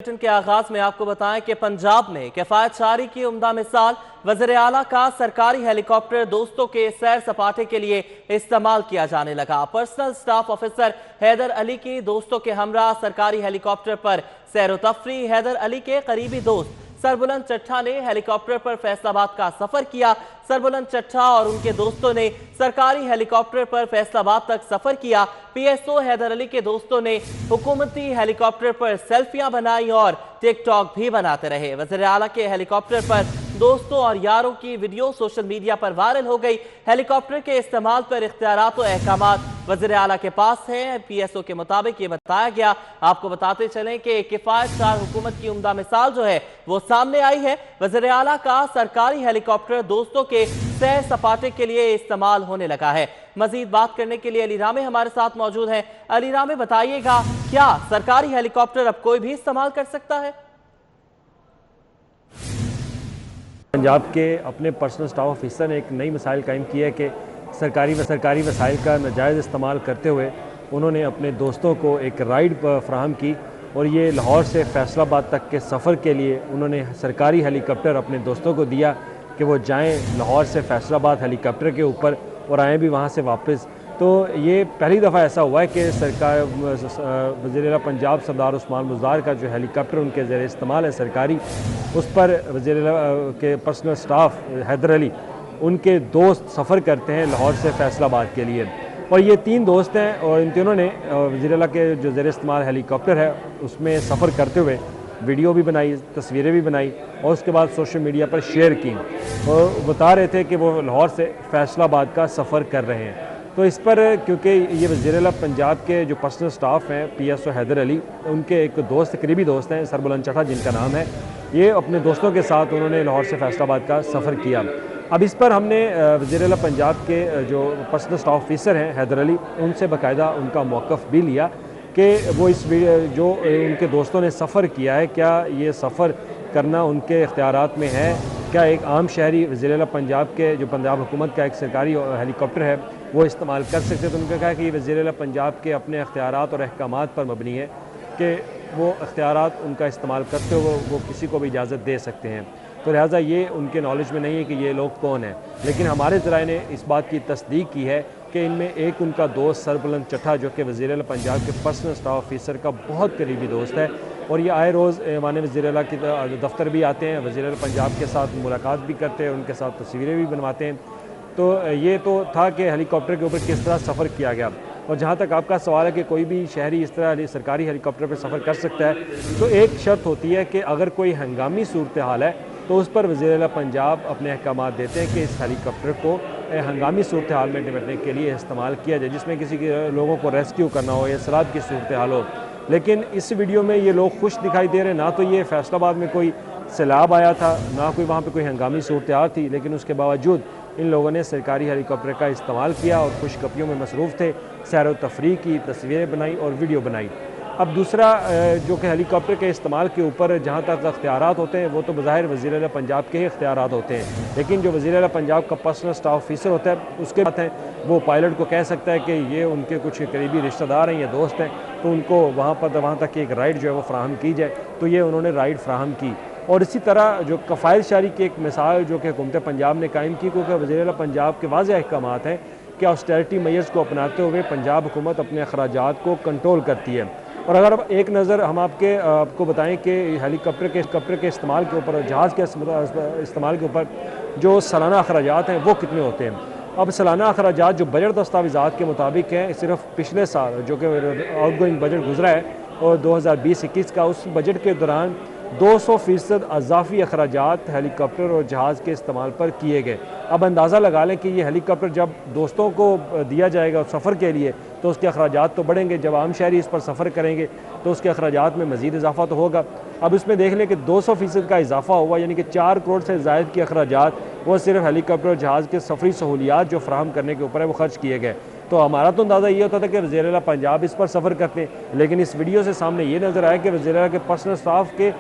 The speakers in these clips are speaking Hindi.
बुलेटिन के आगाज में आपको बताएं कि पंजाब में किफायतशारी की उम्दा मिसाल वज़ीर आला का सरकारी हेलीकॉप्टर दोस्तों के सैर सपाटे के लिए इस्तेमाल किया जाने लगा। Personal staff officer Haider Ali की दोस्तों के हमरा सरकारी हेलीकॉप्टर पर सैर तफरी। हैदर अली के करीबी दोस्त सरबुलंद चट्ठा ने हेलीकॉप्टर पर फैसलाबाद का सफर किया। सरबुलंद चट्ठा और उनके दोस्तों ने सरकारी हेलीकॉप्टर पर फैसलाबाद तक सफर किया। पीएसओ हैदर अली के दोस्तों ने हुकूमती हेलीकॉप्टर पर सेल्फियां बनाई और टिकटॉक भी बनाते रहे। वज़ीर आला के हेलीकॉप्टर पर दोस्तों और यारों की वीडियो सोशल मीडिया पर वायरल हो गई। हेलीकॉप्टर के इस्तेमाल पर इख्तियारात और अहकामात वज़ीर आला के पास हैं। पीएसओ के मुताबिक ये बताया गया। आपको बताते चलें कि किफायतशार हुकूमत की उम्दा मिसाल जो है वो सामने आई है। वज़ीर आला का सरकारी हेलीकॉप्टर दोस्तों के सैर सपाटे के लिए इस्तेमाल होने लगा है। मजीद बात करने के लिए अली रामे हमारे साथ मौजूद हैं। अली रामे, बताइएगा, क्या सरकारी हेलीकॉप्टर अब कोई भी इस्तेमाल कर सकता है? पंजाब के अपने पर्सनल स्टाफ ऑफिसर ने एक नई मिसाइल कायम की है कि सरकारी वसाइल का नाजायज़ इस्तेमाल करते हुए उन्होंने अपने दोस्तों को एक राइड फराहम की और ये लाहौर से फैसलाबाद तक के सफ़र के लिए उन्होंने सरकारी हेलीकॉप्टर अपने दोस्तों को दिया कि वो जाएं लाहौर से फैसलाबाद हेलीकॉप्टर के ऊपर और आएँ भी वहाँ से वापस। तो ये पहली दफ़ा ऐसा हुआ है कि सरकार वज़ीर आला पंजाब सरदार उस्मान बुज़दार का जो हेलीकॉप्टर उनके ज़रिए इस्तेमाल है सरकारी, उस पर वज़ीर आला के पर्सनल स्टाफ हैदर अली उनके दोस्त सफ़र करते हैं लाहौर से फैसलाबाद के लिए। और ये 3 दोस्त हैं और इन तीनों ने वज़ीर आला के जो ज़रिए इस्तेमाल हेलीकॉप्टर है उसमें सफ़र करते हुए वीडियो भी बनाई, तस्वीरें भी बनाई और उसके बाद सोशल मीडिया पर शेयर की और बता रहे थे कि वो लाहौर से फैसलाबाद का सफ़र कर रहे हैं। तो इस पर क्योंकि ये वज़ीर आला पंजाब के जो पर्सनल स्टाफ हैं पीएसओ हैदर अली, उनके एक दोस्त करीबी दोस्त हैं सरबुलंद चट्ठा जिनका नाम है, ये अपने दोस्तों के साथ उन्होंने लाहौर से फैसलाबाद का सफ़र किया। अब इस पर हमने वज़ीर आला पंजाब के जो पर्सनल स्टाफ ऑफिसर हैं हैदर अली, उनसे बाकायदा उनका मौक़िफ़ भी लिया कि वो इस जो उनके दोस्तों ने सफ़र किया है, क्या ये सफ़र करना उनके इख्तियारात में है? क्या एक आम शहरी वज़ीर आला पंजाब के जो पंजाब हुकूमत का एक सरकारी हेलीकॉप्टर है वो इस्तेमाल कर सकते हैं? तो उन्होंने कहा कि ये वज़ीर आला पंजाब के अपने इख्तियारात और अहकामात पर मबनी है कि वो इख्तियारात उनका इस्तेमाल करते हुए वो किसी को भी इजाज़त दे सकते हैं। तो लिहाजा ये उनके नॉलेज में नहीं है कि ये लोग कौन हैं, लेकिन हमारे ज़राए ने इस बात की तस्दीक की है कि इनमें एक उनका दोस्त सरबुलंद चट्ठा जो कि वज़ीर आला पंजाब के पर्सनल स्टाफ ऑफिसर का बहुत करीबी दोस्त है और ये आए रोज़ माने वज़ीर आला के दफ्तर भी आते हैं, वज़ीर आला पंजाब के साथ मुलाकात भी करते हैं, उनके साथ तस्वीरें भी बनवाते हैं। तो ये तो था कि हेलीकॉप्टर के ऊपर किस तरह सफ़र किया गया। और जहाँ तक आपका सवाल है कि कोई भी शहरी इस तरह सरकारी हेलीकॉप्टर पर सफ़र कर सकता है, तो एक शर्त होती है कि अगर कोई हंगामी सूरत हाल है तो उस पर वज़ीर आला पंजाब अपने अहकामात देते हैं कि इस हेलीकॉप्टर को हंगामी सूरत हाल में निपटने के लिए इस्तेमाल किया जाए, जिसमें किसी के लोगों को रेस्क्यू करना हो या सैलाब की सूरत हाल हो। लेकिन इस वीडियो में ये लोग खुश दिखाई दे रहे हैं, ना तो ये फैसलाबाद में कोई सैलाब आया था, ना कोई वहाँ पे कोई हंगामी सूरत हाल थी, लेकिन उसके बावजूद इन लोगों ने सरकारी हेलीकॉप्टर का इस्तेमाल किया और खुशगपियों में मसरूफ़ थे, सैर व तफरीह की, तस्वीरें बनाई और वीडियो बनाई। अब दूसरा जो कि हेलीकॉप्टर के इस्तेमाल के ऊपर जहाँ तक अख्तियारात होते हैं वो तो बज़ाहिर वज़ीर आला पंजाब के ही अख्तियारात होते हैं, लेकिन जो वज़ीर आला पंजाब का पर्सनल स्टाफ ऑफिसर होता है उसके बात है वो पायलट को कह सकता है कि ये उनके कुछ करीबी रिश्तेदार हैं या दोस्त हैं, तो उनको वहाँ तक की एक राइड जो है वो फ्राहम की जाए। तो ये उन्होंने राइड फ्राहम की। और इसी तरह जो कफ़ायतशारी की एक मिसाल जो कि हुकूमत पंजाब ने कायम की, क्योंकि वज़ीर आला पंजाब के वाज़ेह अहकामात हैं कि ऑस्टेरिटी मेजर्स को अपनाते हुए पंजाब हुकूमत अपने अखराजात को कंट्रोल करती है। और अगर अब एक नज़र हम आपको बताएं कि हेलीकॉप्टर के इस्तेमाल के ऊपर, जहाज़ के इस्तेमाल के ऊपर जो सालाना अखराजात हैं वो कितने होते हैं। अब सालाना अखराजात जो बजट दस्तावेज़ात के मुताबिक हैं, सिर्फ पिछले साल जो कि आउटगोइंग बजट गुजरा है और 2020-21 का, उस बजट के दौरान 200% अज़ाफ़ी अखराजात हेलीकॉप्टर और जहाज़ के इस्तेमाल पर किए गए। अब अंदाज़ा लगा लें कि ये हेलीकॉप्टर जब दोस्तों को दिया जाएगा सफ़र के लिए तो उसके अखराजात तो बढ़ेंगे, जब आम शहरी इस पर सफ़र करेंगे तो उसके अखराजात में मज़ीद इजाफ़ा तो होगा। अब इसमें देख लें कि 200% का इजाफ़ा हुआ, यानी कि 4 करोड़ से ज़ायद के अखराजात वो सिर्फ हेलीकॉप्टर और जहाज़ के सफरी सहूलियात जो फ्राहम करने के ऊपर है वो खर्च किए गए। तो हमारा तो अंदाज़ा ये होता था कि वज़ीर आला पंजाब इस पर सफ़र करते हैं, लेकिन इस वीडियो से सामने ये नज़र आया कि वज़ीर आला के पर्सनल स्टाफ के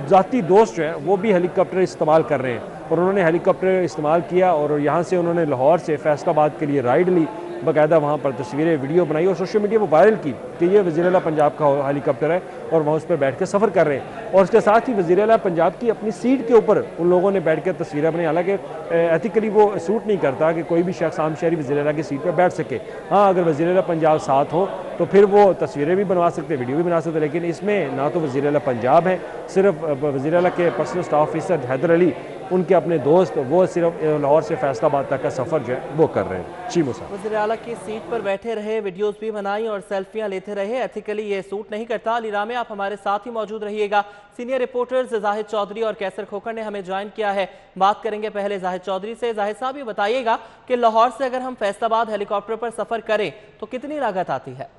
ज़ाती दोस्त जो हैं वो भी हेलीकॉप्टर इस्तेमाल कर रहे हैं और उन्होंने हेलीकॉप्टर इस्तेमाल किया और यहाँ से उन्होंने लाहौर से फैसलाबाद के लिए राइड ली बाकायदा वहाँ पर तस्वीरें वीडियो बनाई और सोशल मीडिया पर वायरल की कि ये वज़ीर आला पंजाब का हेलीकॉप्टर है और वहाँ उस पर बैठ कर सफ़र कर रहे हैं। और उसके साथ ही वज़ीर आला पंजाब की अपनी सीट के ऊपर उन लोगों ने बैठ कर तस्वीरें बनाई। हालांकि एथिकली वो सूट नहीं करता कि कोई भी शख्स आम शहरी वज़ीर आला की सीट पर बैठ सके। हाँ, अगर वज़ीर आला पंजाब साथ हो तो फिर वो तस्वीरें भी बनवा सकते, वीडियो भी बना सकते, लेकिन इसमें ना तो वज़ीर आला पंजाब है, सिर्फ वज़ीर आला के personal staff officer Haider Ali, उनके अपने दोस्त, वो सिर्फ लाहौर से फैसलाबाद तक का सफ़र जो है वो कर रहे हैं। जी मुसा वज़ीर आला की सीट पर बैठे रहे, वीडियोस भी बनाई और सेल्फियां लेते रहे। एथिकली ये सूट नहीं करता। अली रामे, आप हमारे साथ ही मौजूद रहिएगा। सीनियर रिपोर्टर्स जाहिद चौधरी और कैसर खोखर ने हमें ज्वाइन किया है। बात करेंगे पहले जाहिद चौधरी से। जाहिद साहब, ये बताइएगा कि लाहौर से अगर हम फैसलाबाद हेलीकॉप्टर पर सफ़र करें तो कितनी लागत आती है?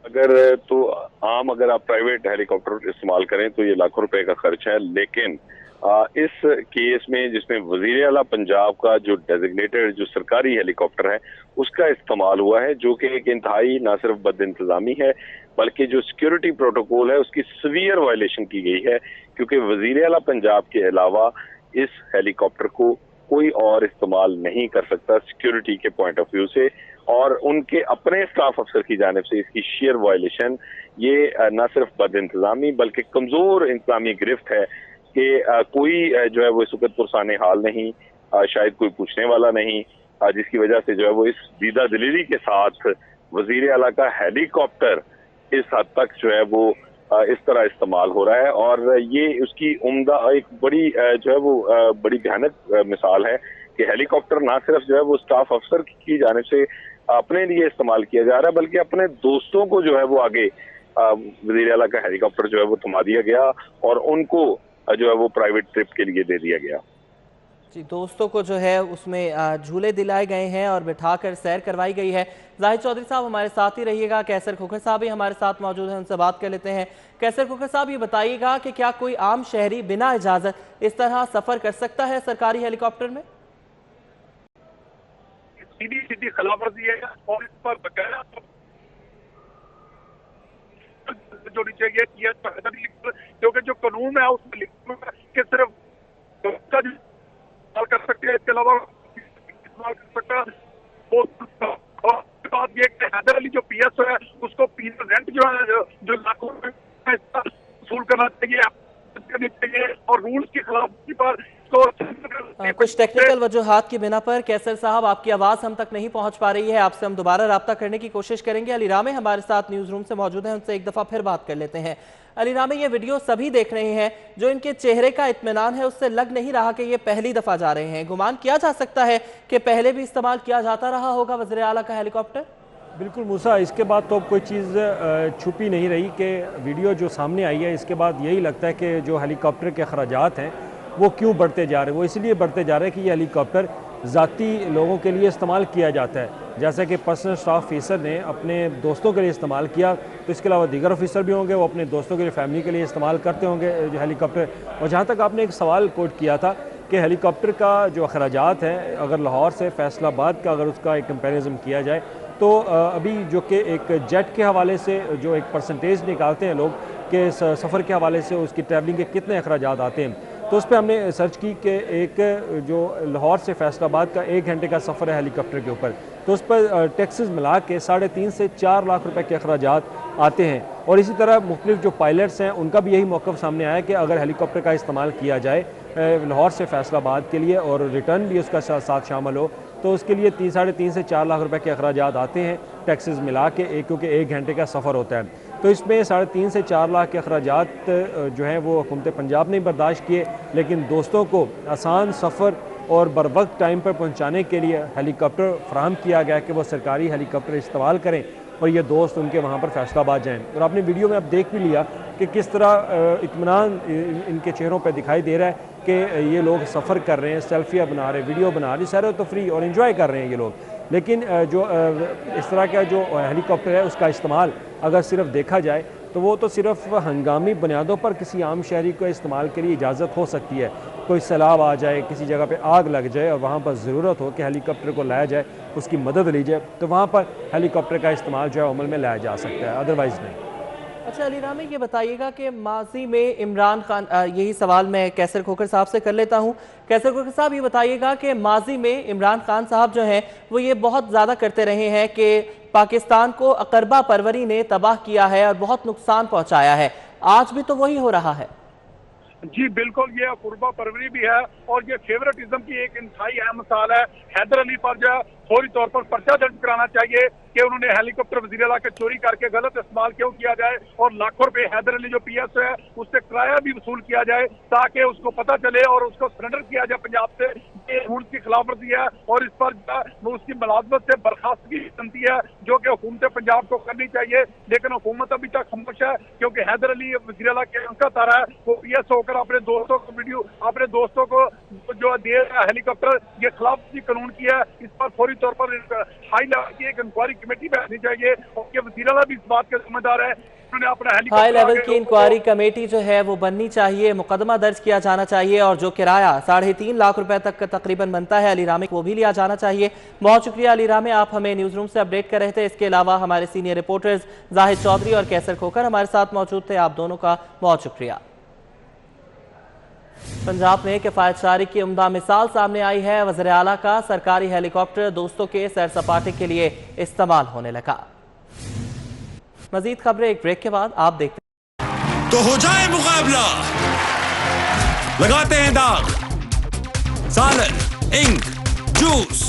अगर आप प्राइवेट हेलीकॉप्टर इस्तेमाल करें तो ये लाखों रुपए का खर्च है, लेकिन इस केस में जिसमें वजीर आला पंजाब का जो डेजिग्नेटेड जो सरकारी हेलीकॉप्टर है उसका इस्तेमाल हुआ है, जो कि एक इंतहाई ना सिर्फ बद इंतजामी है बल्कि जो सिक्योरिटी प्रोटोकॉल है उसकी सीवियर वायलेशन की गई है, क्योंकि वजीर आला पंजाब के अलावा इस हेलीकॉप्टर को कोई और इस्तेमाल नहीं कर सकता सिक्योरिटी के पॉइंट ऑफ व्यू से। और उनके अपने स्टाफ अफसर की जानिब से इसकी शेयर वायलेशन ये न सिर्फ बद इंतजामी बल्कि कमजोर इंतजामी गिरफ्त है कि कोई जो है वो इस वक्त पुरसाने हाल नहीं, शायद कोई पूछने वाला नहीं, जिसकी वजह से जो है वो इस दीदा दिलीरी के साथ वजीर आला का हेलीकॉप्टर इस हद तक जो है वो इस तरह इस्तेमाल हो रहा है। और ये उसकी उम्दा एक बड़ी जो है वो बड़ी भयानक मिसाल है कि हेलीकॉप्टर ना सिर्फ जो है वो स्टाफ अफसर की जानिब से अपने लिए इस्तेमाल किया जा रहा है बल्कि अपने दोस्तों को जो है वो आगे वज़ीर आला का हेलीकॉप्टर जो है वो थमा दिया गया और उनको जो है वो प्राइवेट ट्रिप के लिए दे दिया गया। जी, दोस्तों को जो है उसमें झूले दिलाए गए हैं और बिठाकर सैर करवाई गई है। जाहिद चौधरी साहब हमारे साथ ही रहिएगा। कैसर खोखर साहब भी हमारे साथ मौजूद हैं, उनसे बात कर लेते हैं। कैसर खोखर साहब, ये बताइएगा कि क्या कोई आम शहरी बिना इजाजत इस तरह सफर कर सकता है सरकारी हेलीकॉप्टर में? सीधी सीधी खिलाफवर्जी है और इस पर बकाया जोड़ी चाहिए, क्योंकि जो कानून है उसमें लिखा है कि सिर्फ इस्तेमाल कर सकते हैं, इसके अलावा इस्तेमाल कर सकता है। और बात ये कि हैदर अली जो पीएस है उसको पीएस रेंट जो है जो लाखों वसूल करना चाहिए और रूल्स की खिलाफवर्जी पर कुछ टेक्निकल वजूहात की बिना पर कैसर साहब आपकी आवाज हम तक नहीं पहुंच पा रही है। आपसे हम दोबारा राब्ता करने की कोशिश करेंगे। अली रामे हमारे साथ न्यूज रूम से मौजूद हैं, उनसे एक दफा फिर बात कर लेते हैं। अली रामे, ये वीडियो सभी देख रहे हैं, जो इनके चेहरे का इत्मीनान है उससे लग नहीं रहा कि ये पहली दफा जा रहे हैं। गुमान किया जा सकता है कि पहले भी इस्तेमाल किया जाता रहा होगा वज़ीर आला का हेलीकॉप्टर। बिल्कुल मूसा, इसके बाद तो अब कोई चीज़ छुपी नहीं रही कि वीडियो जो सामने आई है इसके बाद यही लगता है कि जो हेलीकॉप्टर के अखराजात हैं वो क्यों बढ़ते जा रहे हैं। वो इसलिए बढ़ते जा रहे हैं कि ये हेलीकॉप्टर ज़ाती लोगों के लिए इस्तेमाल किया जाता है। जैसा कि पर्सनल स्टाफ ऑफिसर ने अपने दोस्तों के लिए इस्तेमाल किया, तो इसके अलावा दीगर ऑफिसर भी होंगे, वो अपने दोस्तों के लिए, फैमिली के लिए इस्तेमाल करते होंगे जो हेलीकॉप्टर। और जहाँ तक आपने एक सवाल कोट किया था कि हेलीकॉप्टर का जो अखराजात हैं, अगर लाहौर से फैसलाबाद का अगर उसका एक कंपेरिजन किया जाए तो अभी जो कि एक जेट के हवाले से जो एक परसेंटेज निकालते हैं लोग कि सफ़र के हवाले से उसकी ट्रैवलिंग के कितने अखराजात आते हैं, तो उस पर हमने सर्च की कि एक जो लाहौर से फैसलाबाद का 1 घंटे का सफ़र है हेलीकॉप्टर के ऊपर, तो उस पर टैक्सेस मिला के 3.5 से 4 लाख रुपए के अखराजात आते हैं। और इसी तरह मुख्तलिफ जो पायलट्स हैं उनका भी यही मौक़िफ़ सामने आया कि अगर हेलीकॉप्टर का इस्तेमाल किया जाए लाहौर से फैसलाबाद के लिए और रिटर्न भी उसका साथ शामिल हो, तो उसके लिए 3.5 से 4 लाख रुपए के अखराजात आते हैं टैक्सेस मिला के, क्योंकि 1 घंटे का सफ़र होता है। तो इसमें 3.5 से 4 लाख के अखराजात जो हैं वो हुकूमत पंजाब ने बर्दाश्त किए, लेकिन दोस्तों को आसान सफ़र और बर वक्त टाइम पर पहुँचाने के लिए हेलीकॉप्टर फ्राहम किया गया कि वो सरकारी हेलीकॉप्टर इस्तेमाल करें और ये दोस्त उनके वहाँ पर फैसलाबाद जाएँ। और आपने वीडियो में आप देख भी लिया कि किस तरह इत्मीनान इनके चेहरों पर दिखाई दे रहा है कि ये लोग सफ़र कर रहे हैं, सेल्फियाँ बना रहे हैं, वीडियो बना रहे हैं, सैर व तफरीह और इन्जॉय कर रहे हैं ये लोग। लेकिन जो इस तरह का जो हेलीकॉप्टर है उसका इस्तेमाल अगर सिर्फ देखा जाए तो वो तो सिर्फ हंगामी बुनियादों पर किसी आम शहरी को इस्तेमाल के लिए इजाज़त हो सकती है। कोई सैलाब आ जाए, किसी जगह पे आग लग जाए और वहाँ पर ज़रूरत हो कि हेलीकॉप्टर को लाया जाए, उसकी मदद ली जाए, तो वहाँ पर हेलीकॉप्टर का इस्तेमाल जो है अमल में लाया जा सकता है, अदरवाइज़ नहीं। अच्छा अली रामी, ये बताइएगा कि माजी में इमरान खान, यही सवाल मैं कैसर खोखर साहब से कर लेता हूँ। कैसर खोखर साहब, ये बताइएगा कि माजी में इमरान खान साहब जो हैं वो ये बहुत ज़्यादा करते रहे हैं कि पाकिस्तान को अकरबा परवरी ने तबाह किया है और बहुत नुकसान पहुँचाया है। आज भी तो वही हो रहा है। जी बिल्कुल, ये अकरबा परवरी भी है और ये फेवरेटिज्म की एक इंतहाई अहम मिसाल है। हैदर अली पर जो फौरी तौर पर पर्चा दर्ज कराना चाहिए कि उन्होंने हेलीकॉप्टर वज़ीर-ए-आला के चोरी करके गलत इस्तेमाल क्यों किया जाए, और लाखों रुपए हैदर अली जो पीएस है उससे किराया भी वसूल किया जाए ताकि उसको पता चले और उसको सरेंडर किया जाए पंजाब से। ये उसकी खिलाफवर्जी है और इस पर उसकी मुलाजमत से बर्खास्तगी बनती है जो कि हुकूमत पंजाब को करनी चाहिए, लेकिन हुकूमत अभी तक खामोश है क्योंकि हैदर अली वज़ीर-ए-आला के उनका तारा है वो पीएस होकर अपने दोस्तों को जो दे हेलीकॉप्टर, ये खिलाफवर्जी कानून की है। इस पर फौरी तौर पर हाई लेवल की एक इंक्वायरी कमेटी बैठनी चाहिए और ये वज़ीर-ए-आला भी इस बात के जिम्मेदार है। हाई लेवल की इंक्वायरी कमेटी जो है वो बननी चाहिए, मुकदमा दर्ज किया जाना चाहिए और जो किराया 3.5 लाख रुपए तक तकरीबन बनता है अली रामी, वो भी लिया जाना चाहिए। बहुत शुक्रिया अली रामी, आप हमें न्यूज रूम से अपडेट कर रहे थे। इसके अलावा हमारे सीनियर रिपोर्टर्स जाहिद चौधरी और कैसर खोखर हमारे साथ मौजूद थे। आप दोनों का बहुत शुक्रिया। पंजाब में किफायतशारी की उम्दा मिसाल सामने आई है। वज़ीर आला का सरकारी हेलीकॉप्टर दोस्तों के सैर सपाटे के लिए इस्तेमाल होने लगा। मजीद खबरें एक ब्रेक के बाद आप देखते हैं। तो हो जाए मुकाबला, लगाते हैं दाग, सालन, इंक, जूस।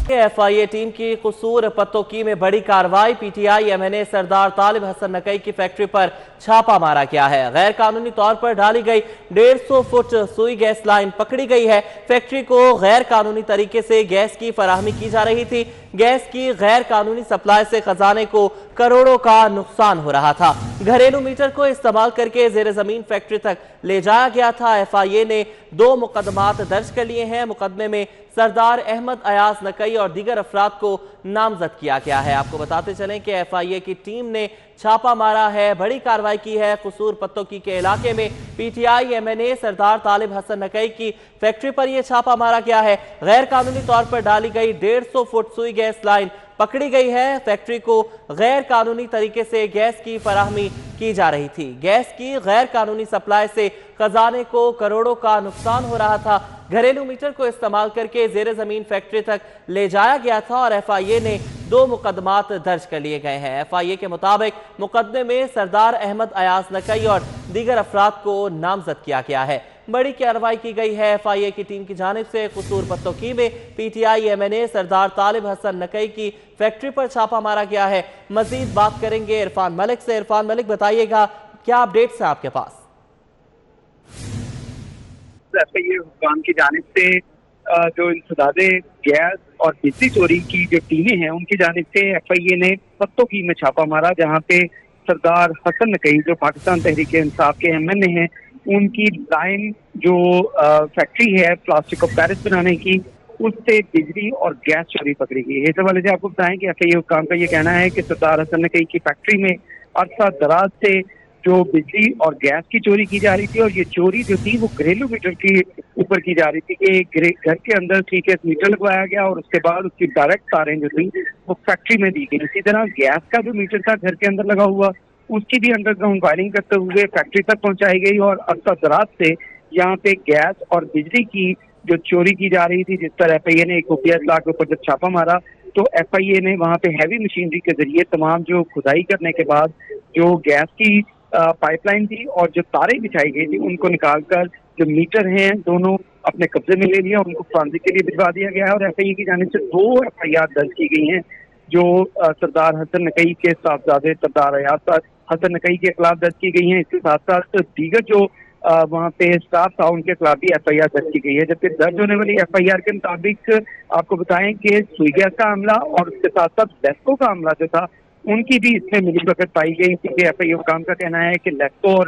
FIA टीम की कसूर पत्तोकी में बड़ी कार्रवाई। PTI MNA सरदार तालिब हसन नकई की फैक्ट्री पर छापा मारा गया है। गैर कानूनी तौर पर डाली गई 150 फुट सुई गैस लाइन पकड़ी गई है। फैक्ट्री को गैर कानूनी तरीके से गैस की फराहमी की जा रही थी। गैस की गैर कानूनी सप्लाई से खजाने को करोड़ों का नुकसान हो रहा था। घरेलू मीटर को इस्तेमाल करके जेर जमीन फैक्ट्री तक ले जाया गया था। FIA ने 2 मुकदमात दर्ज कर लिए हैं। मुकदमे में सरदार अहमद अयाज नकई और दीगर अफराद को नामजद किया गया है। आपको बताते चलें कि FIA की टीम ने छापा मारा है, बड़ी कार्रवाई की है। कसूर पत्तोकी के इलाके में PTI MNA सरदार तालिब हसन नकई की फैक्ट्री पर यह छापा मारा गया है। गैर कानूनी तौर पर डाली गई 150 फुट सुई गैस लाइन पकड़ी गई है। फैक्ट्री को गैर कानूनी तरीके से गैस की फराहमी की जा रही थी। गैस की गैर कानूनी सप्लाई से खजाने को करोड़ों का नुकसान हो रहा था। घरेलू मीटर को इस्तेमाल करके जेर जमीन फैक्ट्री तक ले जाया गया था और FIA ने 2 मुकदमात दर्ज कर लिए गए हैं। FIA के मुताबिक मुकदमे में सरदार अहमद अयाज नकई और दीगर अफराद को नामजद किया गया है। बड़ी कार्रवाई की गई है। FIA की टीम की जानिब से कसूर पत्तोकी में PTI MNA सरदार तालिब हसन नकई की फैक्ट्री पर छापा मारा गया है। मजीद बात करेंगे इरफान मलिक से। इरफान मलिक, बताइएगा क्या अपडेट्स है आपके पास? FIA हुक्काम की जानिब से जो इंसदादे गैस और बिजली चोरी की जो टीमें हैं उनकी जानिब से FIA ने पत्तोकी में छापा मारा, जहाँ पे सरदार हसन नकई जो पाकिस्तान तहरीक इंसाफ के MNA हैं उनकी लाइन जो फैक्ट्री है प्लास्टिक ऑफ पैरिस बनाने की, उससे बिजली और गैस चोरी पकड़ी गई है। इस हवाले से आपको बताएं कि FIA हुक्काम का ये कहना है कि सरदार हसन नकई की फैक्ट्री में अरसा दराज से जो बिजली और गैस की चोरी की जा रही थी और ये चोरी जो थी वो घरेलू मीटर के ऊपर की जा रही थी कि घर के अंदर 3 फेस मीटर लगवाया गया और उसके बाद उसकी डायरेक्ट तारें जो थी वो फैक्ट्री में दी गई। इसी तरह गैस का जो मीटर था घर के अंदर लगा हुआ उसकी भी अंडरग्राउंड वायरिंग करते हुए फैक्ट्री तक पहुंचाई गई और अरसा दराज से यहाँ पे गैस और बिजली की जो चोरी की जा रही थी, जिस पर FIA ने 1 लाख के ऊपर जब छापा मारा तो FIA ने वहाँ पे हैवी मशीनरी के जरिए तमाम जो खुदाई करने के बाद जो गैस की पाइपलाइन थी और जो तारें बिछाई गई थी उनको निकालकर जो मीटर हैं दोनों अपने कब्जे में ले लिया, उनको फॉरेंसिक के लिए भिजवा दिया गया है और FIA की जानिब से 2 FIR दर्ज की गई हैं जो सरदार हसन नकई के साहबजादे सरदार अयाज हसन नकई के खिलाफ दर्ज की गई हैं। इसके साथ साथ दीगर जो वहाँ पे स्टाफ था उनके खिलाफ भी FIR दर्ज की गई है। जबकि दर्ज होने वाली FIR के मुताबिक आपको बताएं कि सुई गैस का हमला और उसके साथ साथ लेस्को का हमला जो था उनकी भी इसमें मिलीभगत पाई गई थी। FIA हुक्काम का कहना है कि लेस्को और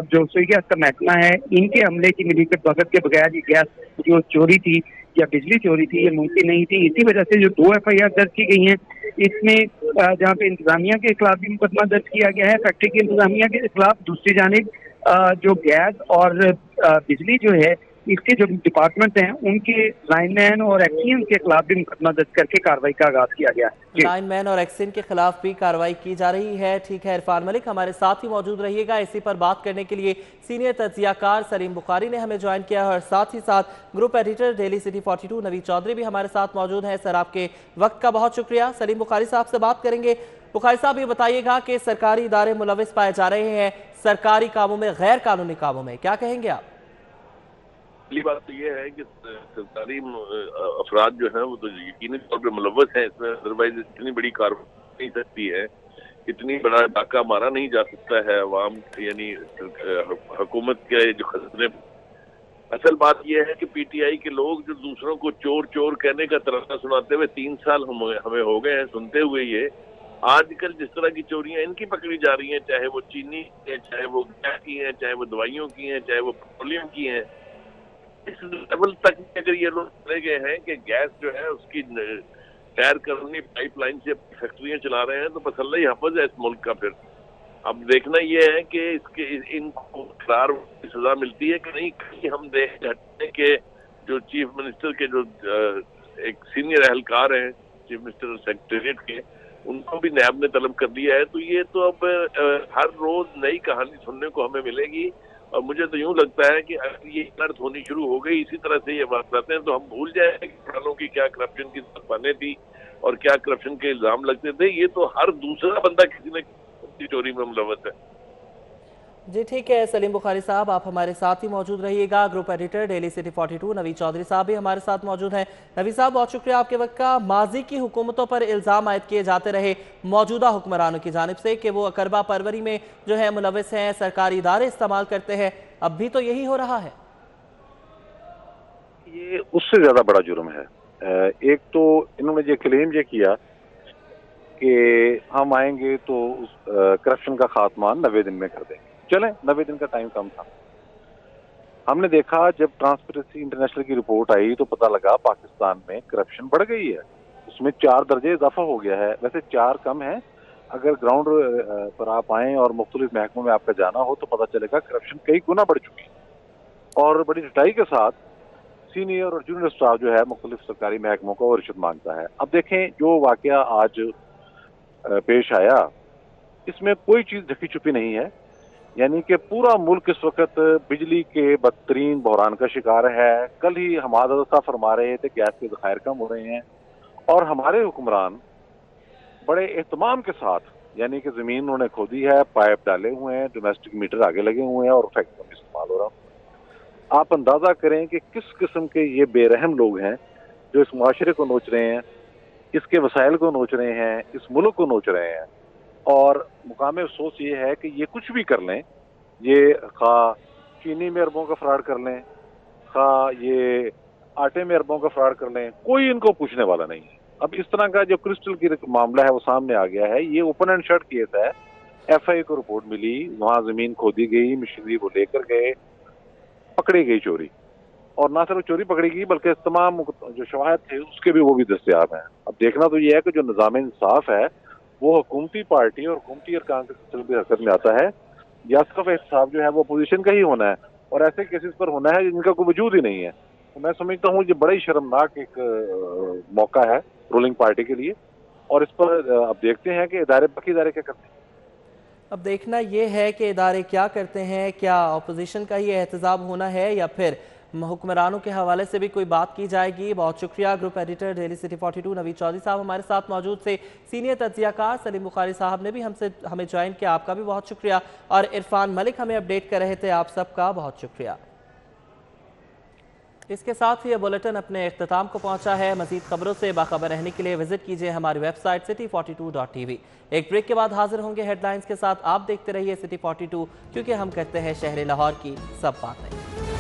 जो सुई गैस का महकमा है इनके हमले की मिलीभगत के बगैर ये गैस जो चोरी थी या बिजली चोरी थी ये मुमकिन नहीं थी। इसी वजह से जो 2 FIR दर्ज की गई हैं इसमें जहाँ पे इंतजामिया के खिलाफ भी मुकदमा दर्ज किया गया है, फैक्ट्री की इंतजामिया के खिलाफ, दूसरी जानिब जो गैस और बिजली जो है इसके जो डिपार्टमेंट हैं उनके लाइनमैन और एक्सियन के खिलाफ भी मुकदमा दर्ज करके कार्रवाई का आगाज किया गया है। लाइनमैन और एक्सियन के खिलाफ भी कार्रवाई की जा रही है। ठीक है, इरफान मलिक हमारे साथ ही मौजूद रहिएगा। इसी पर बात करने के लिए सीनियर तज्जियाकार सलीम बुखारी ने हमें ज्वाइन किया है और साथ ही साथ group editor daily city 42 Naveed Chaudhry भी हमारे साथ मौजूद हैं। सर, आपके वक्त का बहुत शुक्रिया। सलीम बुखारी साहब से बात करेंगे। बुखारी साहब, ये बताइएगा कि सरकारी इदारे मुलविस पाए जा रहे हैं सरकारी कामों में, गैर कानूनी कामों में, क्या कहेंगे आप? पहली बात तो ये है कि सरकारी अफराद जो हैं वो तो यकीनी तौर पर मुलव्वस हैं इसमें, अदरवाइज इतनी बड़ी कार्रवाई नहीं सकती है, इतनी बड़ा डाका मारा नहीं जा सकता है अवाम यानी हुकूमत के जो खजाने। असल बात यह है कि पीटीआई के लोग जो दूसरों को चोर चोर कहने का तराना सुनाते हुए 3 साल हमें हो गए हैं सुनते हुए, ये आजकल जिस तरह की चोरियां इनकी पकड़ी जा रही हैं, चाहे वो चीनी है, चाहे वो गैस की है, चाहे वो दवाइयों की हैं, चाहे वो पेट्रोलियम की हैं, इस लेवल तक अगर ये लोग चले गए हैं कि गैस जो है उसकी गैर कानूनी पाइपलाइन से फैक्ट्रियां चला रहे हैं, तो बस अल्लाह ही हफ़्ज़ है इस मुल्क का। फिर अब देखना ये है कि इनको करार की सजा मिलती है कि नहीं। कहीं हम देखते हैं कि जो चीफ मिनिस्टर के जो एक सीनियर एहलकार हैं चीफ मिनिस्टर सेक्रेटरीट के, उनको भी नैब ने तलब कर दिया है। तो ये तो अब हर रोज नई कहानी सुनने को हमें मिलेगी और मुझे तो यूं लगता है कि अगर ये अनर्थ होनी शुरू हो गई इसी तरह से ये बात करते हैं तो हम भूल जाएंगे कि पुरानों की क्या करप्शन की तूफानें थी और क्या करप्शन के इल्जाम लगते थे। ये तो हर दूसरा बंदा किसी न चोरी में मुलव्वस है। जी ठीक है सलीम बुखारी साहब, आप हमारे साथ ही मौजूद रहिएगा। Group editor daily city 42 Naveed Chaudhry साहब भी हमारे साथ मौजूद हैं। नवीद साहब, बहुत शुक्रिया आपके वक्त का। माजी की हुकूमतों पर इल्ज़ाम आयद किए जाते रहे मौजूदा हुक्मरानों की जानिब से कि वो अकरबा परवरी में जो है मुलविस हैं, सरकारी इदारे इस्तेमाल करते हैं। अब भी तो यही हो रहा है। ये उससे ज्यादा बड़ा जुर्म है। एक तो इन्होंने ये क्लेम ये किया कि हम आएंगे तो करप्शन का खात्मा 90 दिन में कर देंगे। चलें, 90 दिन का टाइम कम था। हमने देखा जब ट्रांसपेरेंसी इंटरनेशनल की रिपोर्ट आई तो पता लगा पाकिस्तान में करप्शन बढ़ गई है, उसमें 4 दर्जे इजाफा हो गया है। वैसे 4 कम है, अगर ग्राउंड पर आप आए और मुख्तलिफ महकमों में आपका जाना हो तो पता चलेगा करप्शन कई गुना बढ़ चुकी है। और बड़ी सच्चाई के साथ सीनियर और जूनियर स्टाफ जो है मुख्तलिफ सरकारी महकमों को और रिश्वत मांगता है। अब देखें जो वाकया आज पेश आया, इसमें कोई चीज ढकी छुपी नहीं है, यानी कि पूरा मुल्क इस वक्त बिजली के बदतरीन बहरान का शिकार है। कल ही हमारा साहब फरमा रहे थे गैस के ज़खायर कम हो रहे हैं और हमारे हुक्मरान बड़े एहतमाम के साथ, यानी कि जमीन उन्होंने खोदी है, पाइप डाले हुए हैं, डोमेस्टिक मीटर आगे लगे हुए हैं और फैक्ट्रियों में इस्तेमाल हो रहा है। आप अंदाजा करें कि किस किस्म के ये बेरहम लोग हैं जो इस माशरे को नोच रहे हैं, इसके वसाइल को नोच रहे हैं, इस मुल्क को नोच रहे हैं। और मुकाम अफसोस ये है कि ये कुछ भी कर लें, ये खा चीनी में अरबों का फ्रॉड कर लें, खा ये आटे में अरबों का फ्रॉड कर लें, कोई इनको पूछने वाला नहीं है। अब इस तरह का जो क्रिस्टल की मामला है वो सामने आ गया है। ये ओपन एंड शट केस है। FIA को रिपोर्ट मिली, वहां जमीन खोदी गई, मशीनरी वो लेकर गए, पकड़ी गई चोरी, और ना सिर्फ चोरी पकड़ी गई बल्कि तमाम जो शवाहद थे उसके भी वो भी दस्तयाब हैं। अब देखना तो ये है कि जो निज़ाम इंसाफ है वो हुकूमती पार्टी और हुकूमती अरकान के सिलसिले में हरकत में आता है या सिर्फ एहतसाब जो है वो अपोजिशन का ही होना है और ऐसे केसेस पर होना है जिनका कोई वजूद ही नहीं है। तो मैं समझता हूँ ये बड़ा ही शर्मनाक एक मौका है रूलिंग पार्टी के लिए, और इस पर अब देखते हैं कि बाकी इदारे क्या करते हैं। अब देखना यह है कि इदारे क्या करते हैं, क्या अपोजिशन का ही एहतजाब होना है या फिर हुक्मरानों के हवाले से भी कोई बात की जाएगी। बहुत शुक्रिया। Group editor daily city 42 Naveed Chaudhry साहब हमारे साथ मौजूद थे। सीनियर तज्जियाकार सलीम बुखारी साहब ने भी हमें ज्वाइन किया, आपका भी बहुत शुक्रिया। और इरफान मलिक हमें अपडेट कर रहे थे, आप सबका बहुत शुक्रिया। इसके साथ ही ये बुलेटिन अपने इख्तिताम को पहुंचा है। मजीद खबरों से बाखबर रहने के लिए विजिट कीजिए हमारी वेबसाइट city42.tv। एक ब्रेक के बाद हाजिर होंगे हेडलाइंस के साथ। आप देखते रहिए City 42, क्योंकि हम करते हैं शहर लाहौर की सब बातें।